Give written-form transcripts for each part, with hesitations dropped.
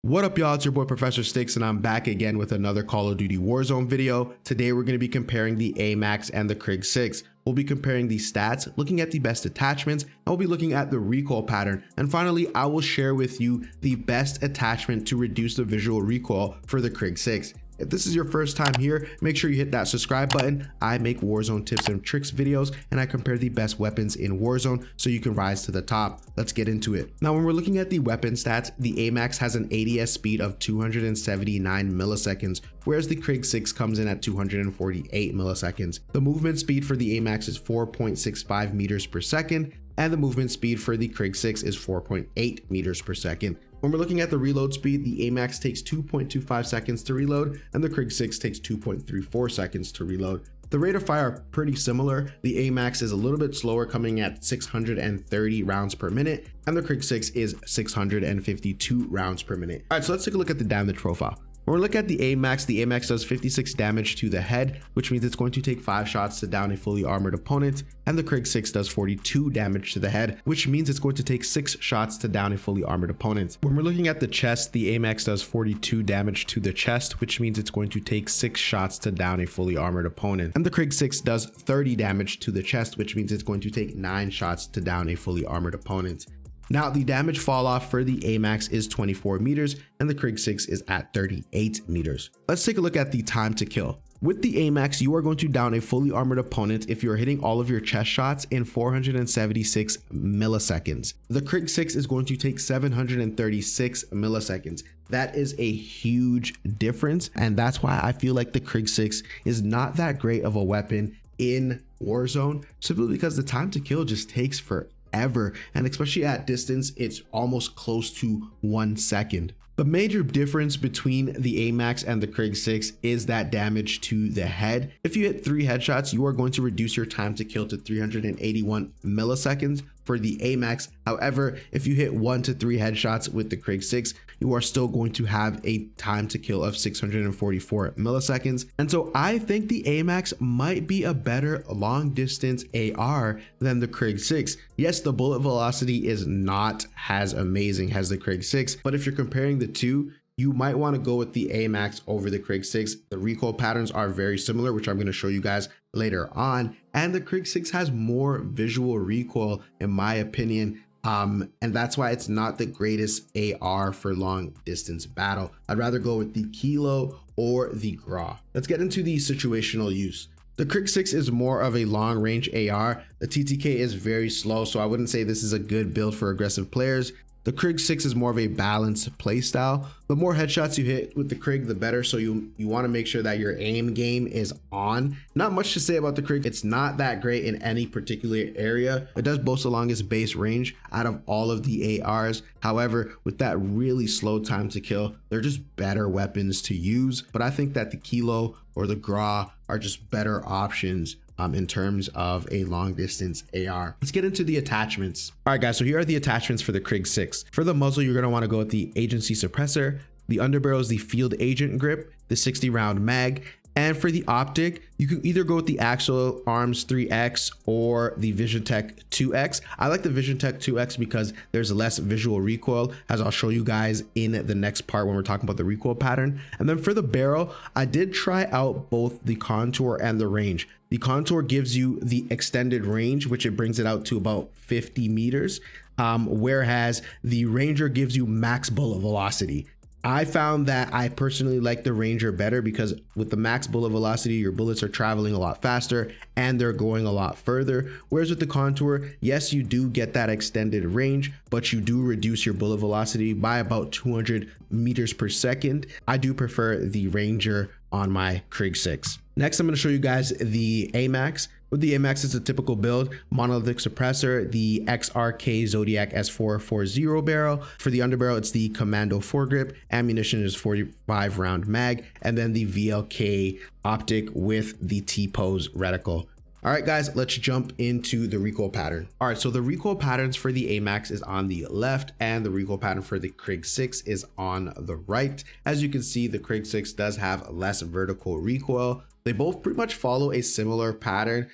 What up, y'all? It's your boy ProfessorStix, and I'm back again with another Call of Duty Warzone video. Today we're going to be comparing the AMAX and the KRIG-6. We'll be comparing the stats, looking at the best attachments, and we'll be looking at the recoil pattern. And finally, I will share with you the best attachment to reduce the visual recoil for the KRIG-6. If this is your first time here, make sure you hit that subscribe button. I make Warzone tips and tricks videos, and I compare the best weapons in Warzone so you can rise to the top. Let's get into it. Now, when we're looking at the weapon stats, the AMAX has an ADS speed of 279 milliseconds, whereas the KRIG-6 comes in at 248 milliseconds. The movement speed for the AMAX is 4.65 meters per second, and the movement speed for the KRIG-6 is 4.8 meters per second. When we're looking at the reload speed, the AMAX takes 2.25 seconds to reload, and the KRIG-6 takes 2.34 seconds to reload. The rate of fire are pretty similar. The AMAX is a little bit slower, coming at 630 rounds per minute, and the KRIG-6 is 652 rounds per minute. All right, so let's take a look at the damage profile. When we look at the AMAX does 56 damage to the head, which means it's going to take 5 shots to down a fully armored opponent, and the KRIG-6 does 42 damage to the head, which means it's going to take 6 shots to down a fully armored opponent. When we're looking at the chest, the AMAX does 42 damage to the chest, which means it's going to take 6 shots to down a fully armored opponent, and the KRIG-6 does 30 damage to the chest, which means it's going to take 9 shots to down a fully armored opponent. Now, the damage fall off for the AMAX is 24 meters and the KRIG-6 is at 38 meters. Let's take a look at the time to kill. With the AMAX, you are going to down a fully armored opponent if you're hitting all of your chest shots in 476 milliseconds. The KRIG-6 is going to take 736 milliseconds. That is a huge difference, and that's why I feel like the KRIG-6 is not that great of a weapon in Warzone, simply because the time to kill just takes forever, and especially at distance, it's almost close to 1 second. The major difference between the AMAX and the KRIG-6 is that damage to the head. If you hit 3 headshots, you are going to reduce your time to kill to 381 milliseconds for the AMAX. However, if you hit 1 to 3 headshots with the KRIG-6, you are still going to have a time to kill of 644 milliseconds. And so I think the AMAX might be a better long distance AR than the KRIG-6. Yes, the bullet velocity is not as amazing as the KRIG-6, but if you're comparing the two, you might want to go with the AMAX over the KRIG-6. The recoil patterns are very similar, which I'm going to show you guys later on. And the KRIG-6 has more visual recoil, in my opinion. And that's why it's not the greatest AR for long distance battle. I'd rather go with the Kilo or the GRA. Let's get into the situational use. The KRIG-6 is more of a long range AR. The TTK is very slow, so I wouldn't say this is a good build for aggressive players. The KRIG-6 is more of a balanced playstyle. The more headshots you hit with the KRIG, the better. So you want to make sure that your aim game is on. Not much to say about the KRIG. It's not that great in any particular area. It does boast the longest base range out of all of the ARs. However, with that really slow time to kill, they're just better weapons to use. But I think that the Kilo or the GRA are just better options in terms of a long distance AR. Let's get into the attachments. All right, guys, so here are the attachments for the KRIG-6. For the muzzle, you're gonna wanna go with the agency suppressor. The underbarrel is the field agent grip, the 60 round mag. And for the optic, you can either go with the Axle Arms 3X or the VisionTech 2X. I like the VisionTech 2X because there's less visual recoil, as I'll show you guys in the next part when we're talking about the recoil pattern. And then for the barrel, I did try out both the contour and the range. The contour gives you the extended range, which it brings it out to about 50 meters, whereas the Ranger gives you max bullet velocity. I found that I personally like the Ranger better because with the max bullet velocity, your bullets are traveling a lot faster and they're going a lot further. Whereas with the contour, yes, you do get that extended range, but you do reduce your bullet velocity by about 200 meters per second. I do prefer the Ranger on my KRIG-6. Next, I'm going to show you guys the AMAX. With the AMAX, it's a typical build, monolithic suppressor, the XRK Zodiac S440 barrel. For the underbarrel, it's the Commando foregrip. Ammunition is 45 round mag, and then the VLK optic with the T-pose reticle. All right, guys, let's jump into the recoil pattern. All right, so the recoil patterns for the AMAX is on the left and the recoil pattern for the KRIG-6 is on the right. As you can see, the KRIG-6 does have less vertical recoil. They both pretty much follow a similar pattern,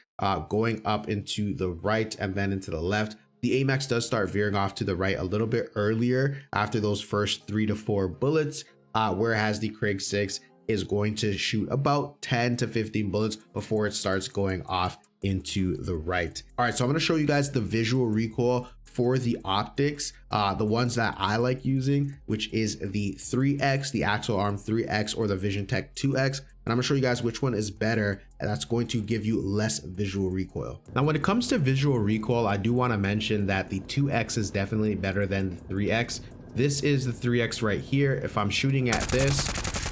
going up into the right and then into the left. the AMAX does start veering off to the right a little bit earlier after those first 3 to 4 bullets, whereas the KRIG-6 is going to shoot about 10 to 15 bullets before it starts going off into the right. All right, so I'm going to show you guys the visual recoil for the optics, the ones that I like using, which is the 3X, the Axle Arm 3X, or the Vision Tech 2X. And I'm gonna show you guys which one is better, and that's going to give you less visual recoil. Now, when it comes to visual recoil, I do want to mention that the 2X is definitely better than the 3X. This is the 3X right here. If I'm shooting at this,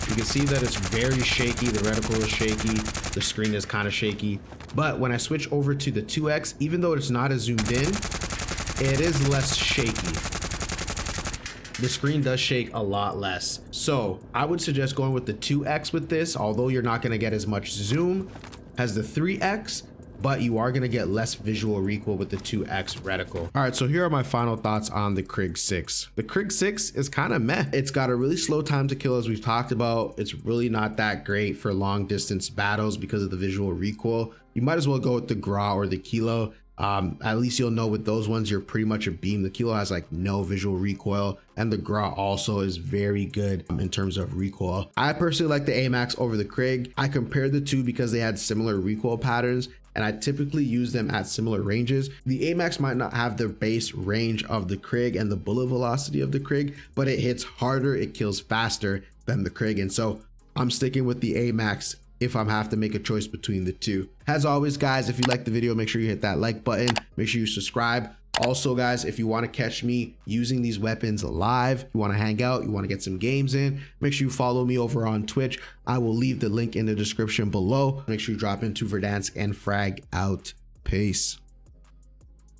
you can see that it's very shaky. The reticle is shaky. The screen is kind of shaky. But when I switch over to the 2X, even though it's not as zoomed in, it is less shaky. The screen does shake a lot less. So I would suggest going with the 2X with this, although you're not going to get as much zoom as the 3X, but you are going to get less visual recoil with the 2X reticle. All right, so here are my final thoughts on the KRIG-6. The KRIG-6 is kind of meh. It's got a really slow time to kill, as we've talked about. It's really not that great for long distance battles because of the visual recoil. You might as well go with the GRA or the Kilo. At least you'll know with those ones, you're pretty much a beam. The Kilo has like no visual recoil, and the GRA also is very good in terms of recoil. I personally like the AMAX over the KRIG. I compared the two because they had similar recoil patterns, and I typically use them at similar ranges. The AMAX might not have the base range of the KRIG and the bullet velocity of the KRIG, but it hits harder, it kills faster than the KRIG, and so I'm sticking with the AMAX if I have to make a choice between the two. As always, guys, if you like the video, make sure you hit that like button, make sure you subscribe. Also, guys, if you want to catch me using these weapons live, you want to hang out, you want to get some games in, make sure you follow me over on Twitch. I will leave the link in the description below. Make sure you drop into Verdansk and frag out. Peace.